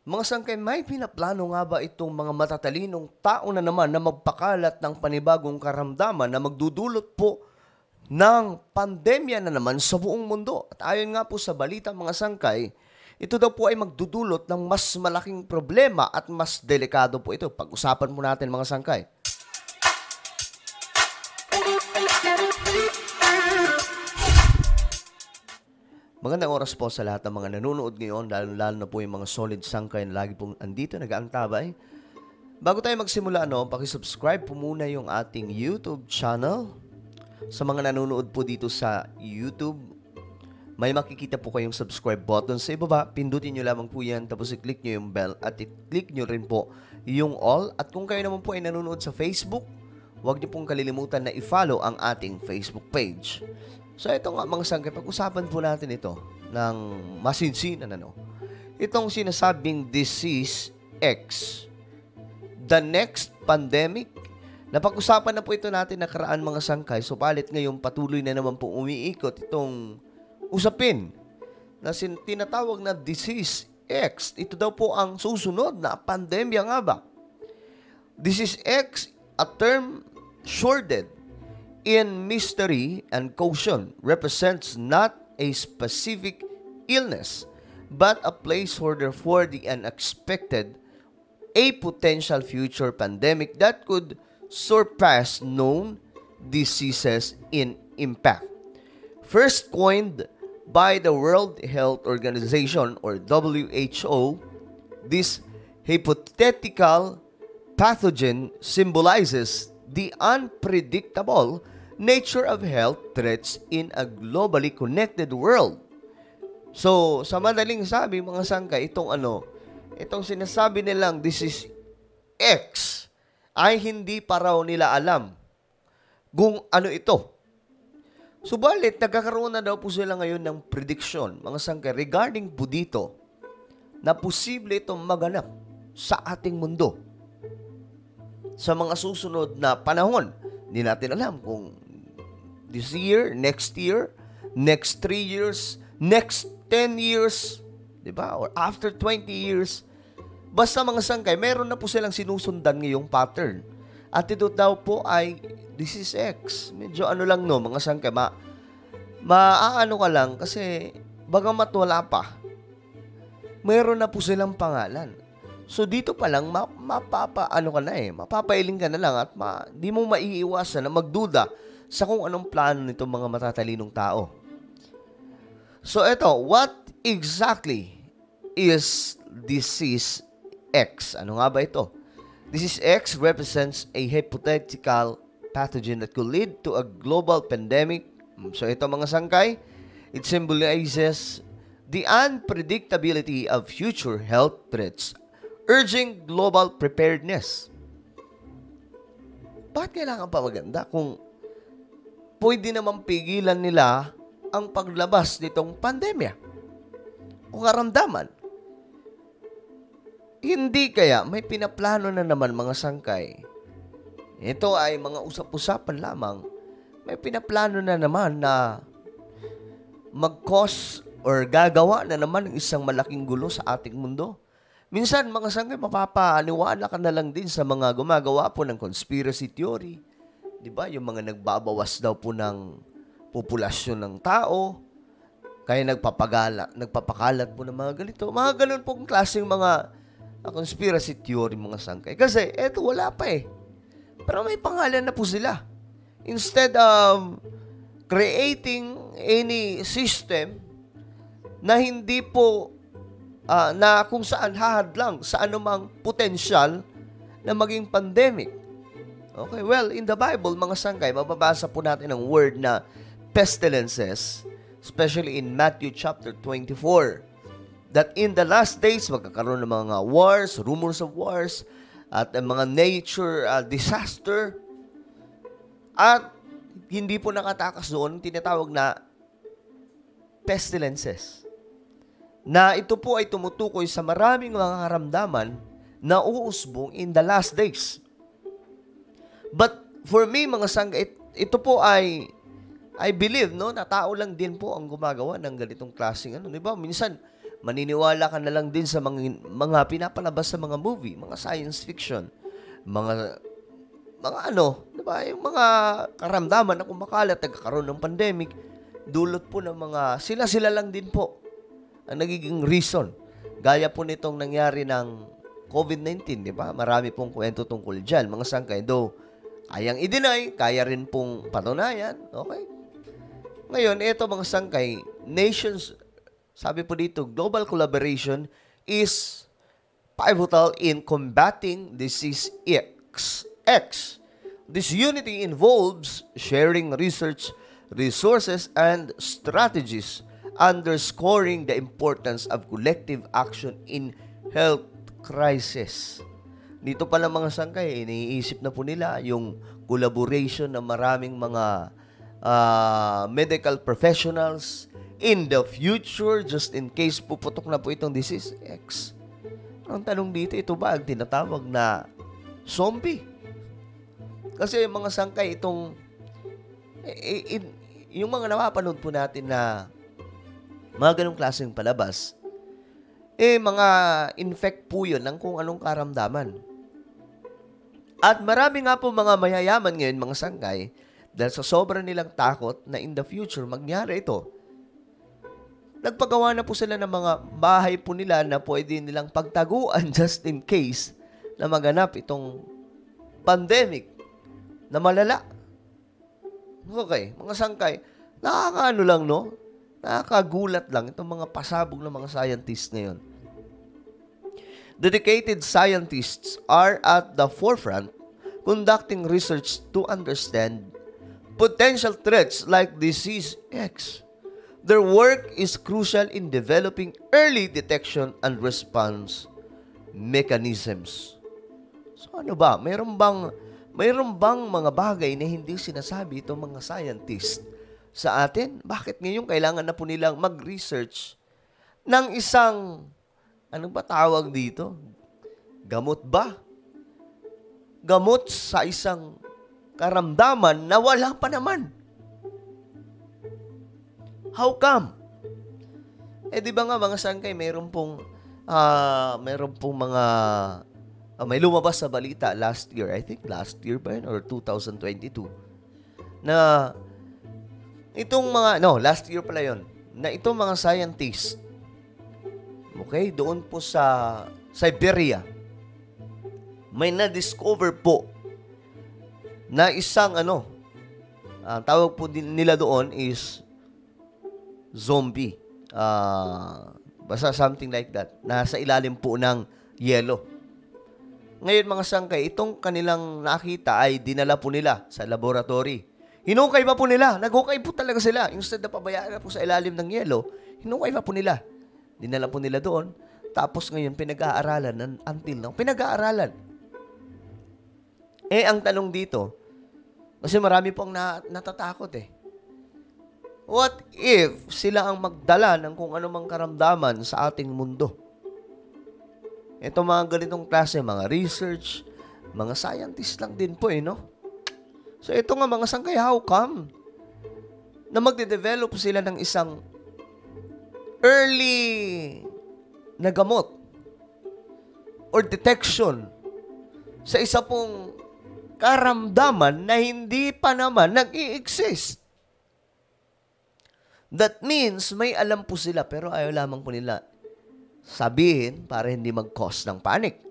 Mga sangkay, may pinaplano nga ba itong mga matatalinong tao na naman na magpakalat ng panibagong karamdaman na magdudulot po ng pandemya na naman sa buong mundo? At ayon nga po sa balita mga sangkay, ito daw po ay magdudulot ng mas malaking problema at mas delikado po ito. Pag-usapan po natin mga sangkay. Magandang oras po sa lahat ng mga nanonood ngayon, lalo na po yung mga solid sangkay na lagi pong andito, nag-aantabay. Bago tayo magsimula, pakisubscribe po muna yung ating YouTube channel. Sa mga nanonood po dito sa YouTube, may makikita po kayong subscribe button sa ibaba. Pindutin nyo lamang po yan, tapos i-click nyo yung bell at i-click nyo rin po yung all. At kung kayo naman po ay nanonood sa Facebook, huwag nyo pong kalilimutan na i-follow ang ating Facebook page. So ito nga mga sangkay, pag-usapan po natin ito ng masinsinan. Itong sinasabing disease X, the next pandemic. Napag-usapan na po ito natin nakaraan mga sangkay, subalit ngayon patuloy na naman po umiikot itong usapin na tinatawag na disease X. Ito daw po ang susunod na pandemya nga ba? Disease X, a term shorted in mystery and caution, represents not a specific illness, but a placeholder for the unexpected, a potential future pandemic that could surpass known diseases in impact. First coined by the World Health Organization or WHO, this hypothetical pathogen symbolizes the unpredictable nature of health threats in a globally connected world. So, sa madaling sabi, mga sangkay, itong sinasabi nilang this is X, ay hindi pa raw nila alam kung ano ito. Subalit, nagkakaroon na daw po sila ngayon ng prediction, mga sangkay, regarding po dito, na posible itong maganap sa ating mundo sa mga susunod na panahon. Hindi natin alam kung this year, next 3 years, next 10 years, di ba? Or after 20 years. Basta mga sangkay, meron na po silang sinusundan ngayong pattern. At ito daw po ay disease X. Medyo lang mga sangkay, maaano ka lang kasi bagamat wala pa, meron na po silang pangalan. So dito pa lang mapapailing ka na lang at di mo maiiwasan na magduda sa kung anong plano nitong mga matatalinong tao. So eto, what exactly is disease X? Ano nga ba ito? Disease X represents a hypothetical pathogen that could lead to a global pandemic. So ito mga sangkay, it symbolizes the unpredictability of future health threats, urging global preparedness. Bakit kailangan pa maganda kung pwede naman pigilan nila ang paglabas nitong pandemya o karamdaman? Hindi kaya may pinaplano na naman mga sangkay. Ito ay mga usap-usapan lamang. May pinaplano na naman na mag-cause or gagawa na naman ng isang malaking gulo sa ating mundo. Minsan, mga sangkay, mapapaniwala ka na lang din sa mga gumagawa po ng conspiracy theory. Di ba? Yung mga nagbabawas daw po ng populasyon ng tao, kaya nagpapakalat po ng mga ganito. Mga ganun pong klaseng mga conspiracy theory, mga sangkay. Kasi, eto, wala pa eh. Pero may pangalan na po sila. Instead of creating any system na hindi po na kung saan hahadlang sa anumang potensyal na maging pandemic. Okay, well, in the Bible, mga sangkay, mababasa po natin ang word na pestilences, especially in Matthew chapter 24, that in the last days, magkakaroon ng mga wars, rumors of wars, at mga nature disaster, at hindi po nakatakas doon, tinatawag na pestilences, na ito po ay tumutukoy sa maraming mga karamdaman na uusbong in the last days. But for me, mga sangkay, ito po ay I believe, na tao lang din po ang gumagawa ng ganitong klaseng di ba? Minsan, maniniwala ka na lang din sa mga pinapalabas sa mga movie, mga science fiction, mga ano, diba? Yung mga karamdaman na kumakalat, nagkakaroon ng pandemic, dulot po ng mga, sila lang din po ang nagiging reason. Gaya po nitong nangyari ng COVID-19, di ba? Marami pong kwento tungkol dyan, mga sangkay. Though, kayang i-deny, kaya rin pong patunayan, okay? Ngayon, ito mga sangkay, nations, sabi po dito, global collaboration is pivotal in combating disease X. This unity involves sharing research, resources, and strategies, underscoring the importance of collective action in health crisis. Dito pa lang mga sangkay, iniisip na po nila yung collaboration ng maraming mga medical professionals in the future, just in case puputok na po itong disease X. Ang tanong dito, ito ba ang tinatawag na zombie? Kasi mga sangkay, itong yung mga napapanood po natin na mga ganong klaseng palabas, mga infect po yun ng kung anong karamdaman. At marami nga po mga mayayaman ngayon, mga sangkay, dahil sa sobrang nilang takot na in the future, mangyari ito, nagpagawa na po sila ng mga bahay po nila na pwede nilang pagtaguan just in case na maganap itong pandemic na malala. Okay, mga sangkay, nakakaano lang, no? Nakakagulat lang itong mga pasabog ng mga scientists ngayon. Dedicated scientists are at the forefront conducting research to understand potential threats like disease X. Their work is crucial in developing early detection and response mechanisms. So ano ba? Mayroon bang mga bagay na hindi sinasabi itong mga scientists sa atin? Bakit ngayon kailangan na po nilang mag-research ng isang, ano ba tawag dito? Gamot ba? Gamot sa isang karamdaman na wala pa naman. How come? Di ba nga mga sangkay, mayroon pong mga may lumabas sa balita last year, I think last year ba yun, or 2022, na itong mga, last year pala yun, na itong mga scientists, okay, doon po sa Siberia, may na-discover po na isang tawag po din nila doon is zombie. Basta something like that. Nasa ilalim po ng yelo. Ngayon mga sangkay, itong kanilang nakita ay dinala po nila sa laboratory. Hinukay pa po nila. Naghukay po talaga sila. Instead na pabayaan na po sa ilalim ng yelo, hinukay pa po nila. Dinala po nila doon. Tapos ngayon, pinag-aaralan until now. Pinag-aaralan. Ang tanong dito, kasi marami pong natatakot eh. What if sila ang magdala ng kung anumang karamdaman sa ating mundo? Ito mga ganitong klase, mga research, mga scientist lang din po no? So ito nga mga sangkay, how come na magde-develop sila ng isang early na gamot or detection sa isa pong karamdaman na hindi pa naman nag-i-exist? That means may alam po sila pero ayaw lamang po nila sabihin para hindi mag-cause ng panic.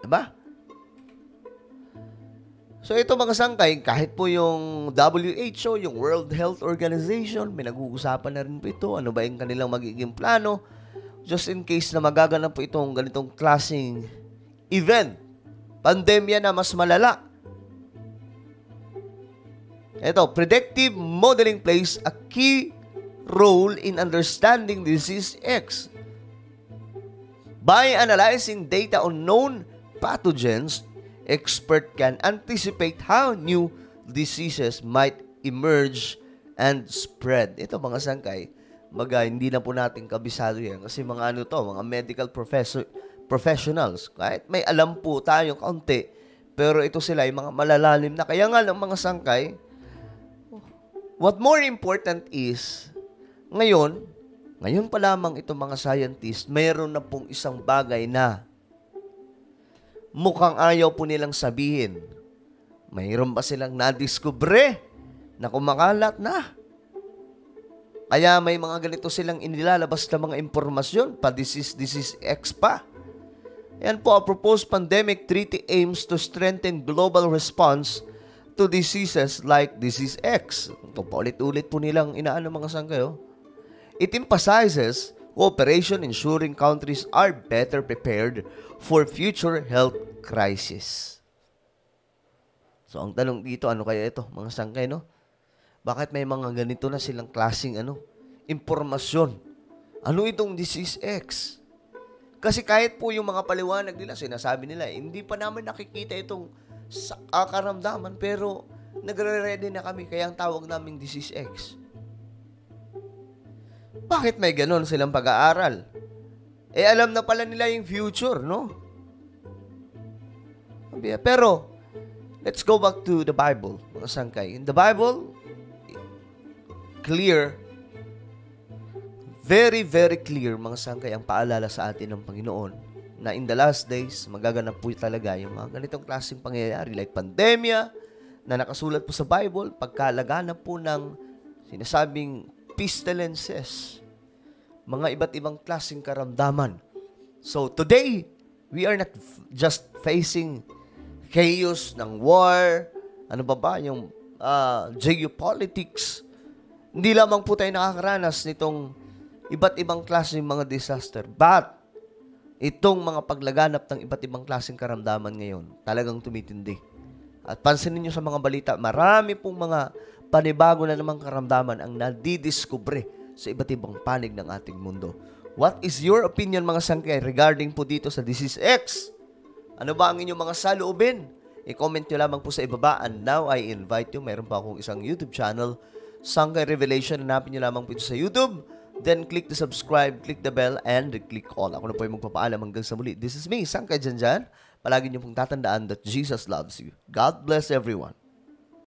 Diba? So ito mga sangkay, kahit po yung WHO, yung World Health Organization, may nag-uusapan na rin po ito. Ano ba yung kanilang magiging plano? Just in case na magaganap po itong ganitong klaseng event. Pandemya na mas malala. Ito, predictive modeling plays a key role in understanding disease X. By analyzing data on known pathogens, expert can anticipate how new diseases might emerge and spread. Ito mga sangkay, hindi na po natin kabisado yan kasi mga mga medical professionals. Kahit may alam po tayo kaunti, pero ito sila ay mga malalalim na. Kaya nga lang mga sangkay, what more important is, ngayon, Ngayon pa lamang itong mga scientist, mayroon na pong isang bagay na mukhang ayaw po nilang sabihin. Mayroon ba silang nadiskubre na kumakalat na? Kaya may mga ganito silang inilalabas na mga impormasyon, disease X pa. Yan po, a proposed pandemic treaty aims to strengthen global response to diseases like disease X. Ito po, ulit-ulit po nilang inaano mga sangkayo. It emphasizes cooperation ensuring countries are better prepared for future health crisis. So, ang tanong dito, ano kaya ito, mga sangkay, no? Bakit may mga ganito na silang klaseng impormasyon? Ano itong disease X? Kasi kahit po yung mga paliwanag nila, sinasabi nila, hindi pa namin nakikita itong karamdaman, pero nagre-ready na kami, kaya ang tawag naming disease X. Bakit may ganon silang pag-aaral? Alam na pala nila yung future, no? Pero, let's go back to the Bible, mga sangkay. In the Bible, clear, very, very clear, mga sangkay, ang paalala sa atin ng Panginoon na in the last days, magaganap po talaga yung mga ganitong klaseng pangyayari like pandemya na nakasulat po sa Bible, pagkalaganap po ng sinasabing pestilences, mga iba't ibang klaseng karamdaman. So today, we are not just facing chaos ng war, yung geopolitics. Hindi lamang po tayo nakakaranas nitong iba't ibang klaseng mga disaster. But, itong mga paglaganap ng iba't ibang klaseng karamdaman ngayon, talagang tumitindi. At pansinin nyo sa mga balita, marami pong mga panibago na namang karamdaman ang nadidiskubre sa iba't ibang panig ng ating mundo. What is your opinion, mga sangkay, regarding po dito sa Disease X? Ano ba ang inyong mga saloobin? I-comment nyo lamang po sa ibaba. And now, I invite you, mayroon pa akong isang YouTube channel, Sangkay Revelation. Hanapin nyo lamang po ito sa YouTube. Then, click the subscribe, click the bell, and click all. Ako na po yung magpapaalam hanggang sa muli. This is me, Sangkay Janjan. Palagi nyo pong tatandaan that Jesus loves you. God bless everyone.